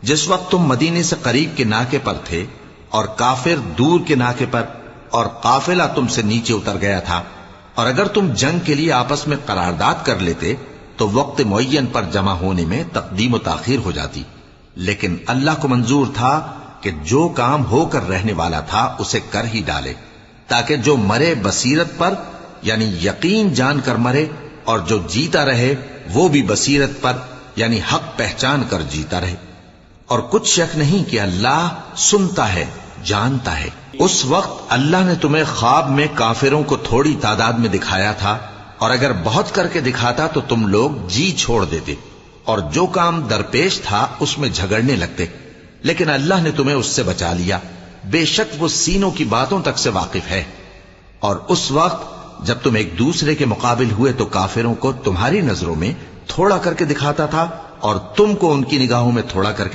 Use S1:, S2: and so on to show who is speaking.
S1: جس وقت تم مدینے سے قریب کے ناکے پر تھے اور کافر دور کے ناکے پر، اور قافلہ تم سے نیچے اتر گیا تھا، اور اگر تم جنگ کے لیے آپس میں قرارداد کر لیتے تو وقت معین پر جمع ہونے میں تقدیم و تاخیر ہو جاتی، لیکن اللہ کو منظور تھا کہ جو کام ہو کر رہنے والا تھا اسے کر ہی ڈالے، تاکہ جو مرے بصیرت پر یعنی یقین جان کر مرے، اور جو جیتا رہے وہ بھی بصیرت پر یعنی حق پہچان کر جیتا رہے۔ اور کچھ شک نہیں کہ اللہ سنتا ہے، جانتا ہے۔ اس وقت اللہ نے تمہیں خواب میں کافروں کو تھوڑی تعداد میں دکھایا تھا، اور اگر بہت کر کے دکھاتا تو تم لوگ جی چھوڑ دیتے، اور جو کام درپیش تھا اس میں جھگڑنے لگتے، لیکن اللہ نے تمہیں اس سے بچا لیا، بے شک وہ سینوں کی باتوں تک سے واقف ہے۔ اور اس وقت جب تم ایک دوسرے کے مقابل ہوئے تو کافروں کو تمہاری نظروں میں تھوڑا کر کے دکھاتا تھا، اور تم کو ان کی نگاہوں میں تھوڑا کر کے